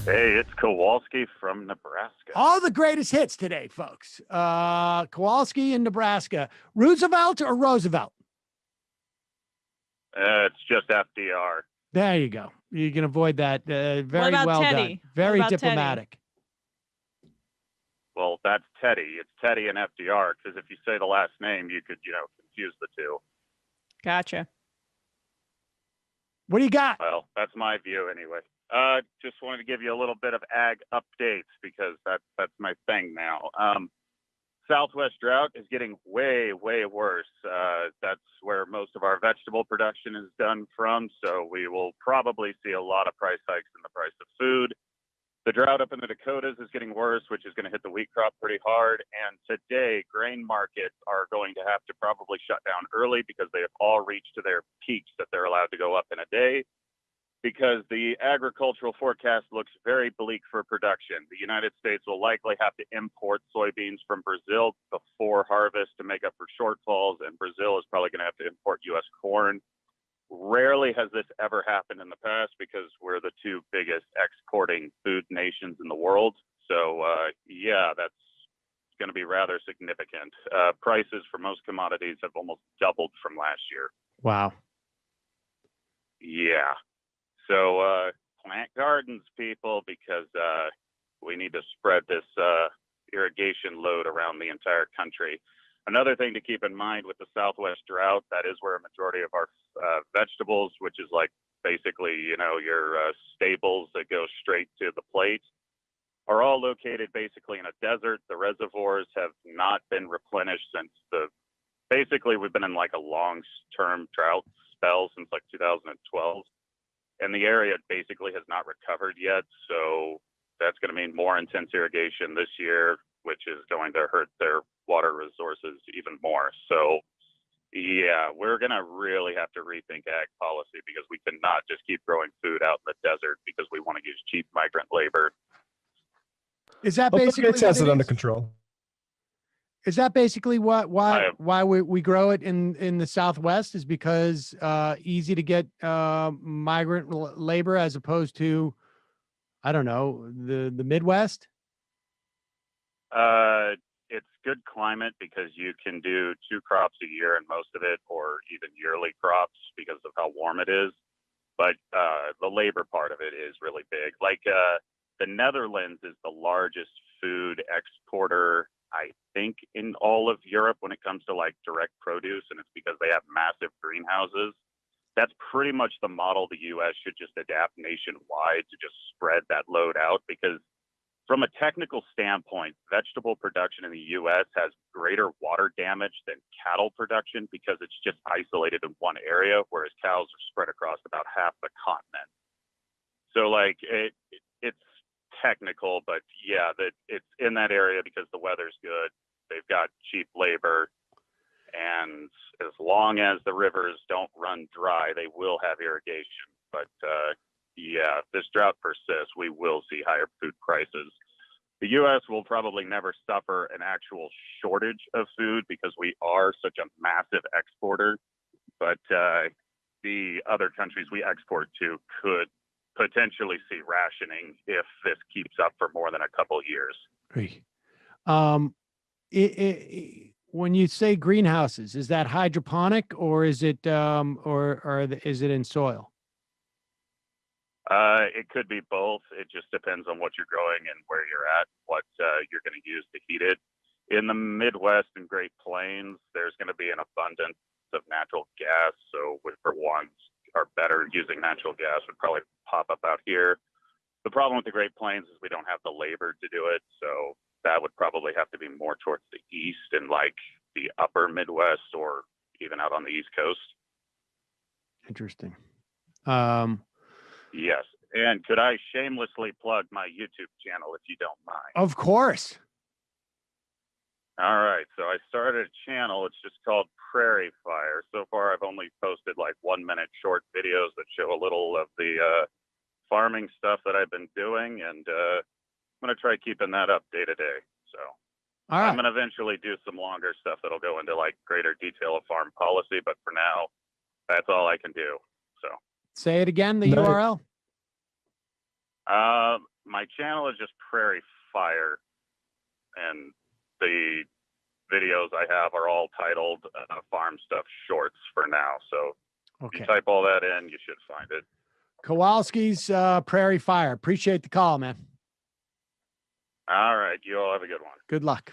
Hey, it's Kowalski from Nebraska. All the greatest hits today, folks. Kowalski in Nebraska. Roosevelt or Roosevelt? It's just FDR. There you go. You can avoid that. Very What about well Teddy? done. Very What about Teddy? diplomatic. Well, that's Teddy. It's Teddy and FDR, because if you say the last name, you could, confuse the two. Gotcha. What do you got? Well, that's my view anyway. Just wanted to give you a little bit of ag updates because that's my thing now. Southwest drought is getting way, way worse. That's where most of our vegetable production is done from. So we will probably see a lot of price hikes in the price of food. The drought up in the Dakotas is getting worse, which is going to hit the wheat crop pretty hard. And today, grain markets are going to have to probably shut down early because they have all reached to their peaks that they're allowed to go up in a day, because the agricultural forecast looks very bleak for production. The United States will likely have to import soybeans from Brazil before harvest to make up for shortfalls, and Brazil is probably going to have to import U.S. corn. Rarely has this ever happened in the past because we're the two biggest exporting food nations in the world. So, yeah, that's going to be rather significant. Prices for most commodities have almost doubled from last year. Wow. Yeah. So plant gardens, people, because we need to spread this irrigation load around the entire country. Another thing to keep in mind with the Southwest drought, that is where a majority of our vegetables, which is like basically, your staples that go straight to the plate, are all located basically in a desert. The reservoirs have not been replenished since basically we've been in like a long-term drought spell since like 2012. And the area basically has not recovered yet. So that's going to mean more intense irrigation this year, which is going to hurt their water resources even more. So, yeah, we're going to really have to rethink ag policy because we cannot just keep growing food out in the desert because we want to use cheap migrant labor. Is that basically Gates has it under control? Is that basically why we grow it in the Southwest, is because easy to get migrant labor as opposed to, I don't know, the Midwest? It's good climate because you can do 2 crops a year and most of it, or even yearly crops because of how warm it is. But the labor part of it is really big. Like the Netherlands is the largest food exporter, I think, in all of Europe when it comes to like direct produce, and it's because they have massive greenhouses. That's pretty much the model the U.S. should just adapt nationwide to just spread that load out, because from a technical standpoint, vegetable production in the U.S. has greater water damage than cattle production because it's just isolated in one area, whereas cows are spread across about half the continent. So like it's technical, but yeah, that it's in that area because the weather's good. They've got cheap labor, and as long as the rivers don't run dry, they will have irrigation. But yeah, if this drought persists, we will see higher food prices. The U.S. will probably never suffer an actual shortage of food because we are such a massive exporter. But the other countries we export to could potentially see rationing if this keeps up for more than a couple of years. When you say greenhouses, is that hydroponic or is it is it in soil? It could be both. It just depends on what you're growing and where you're at, what you're going to use to heat it. In the Midwest and Great Plains, there's going to be an abundance of natural gas. So for ones are better using natural gas would probably pop up out here. The problem with the Great Plains is we don't have the labor to do it. So that would probably have to be more towards the east and like the upper Midwest or even out on the East Coast. Interesting. Yes. And could I shamelessly plug my YouTube channel if you don't mind? Of course. All right. So I started a channel. It's just called Prairie Fire. So far, I've only posted like 1-minute short videos that show a little of the farming stuff that I've been doing. And I'm going to try keeping that up day to day. So all right. I'm going to eventually do some longer stuff that'll go into like greater detail of farm policy. But for now, that's all I can do. So say it again, the URL. My my channel is just Prairie Fire, and the videos I have are all titled Farm Stuff Shorts for now. So if you type all that in, you should find it. Kowalski's Prairie Fire. Appreciate the call, man. All right. You all have a good one. Good luck.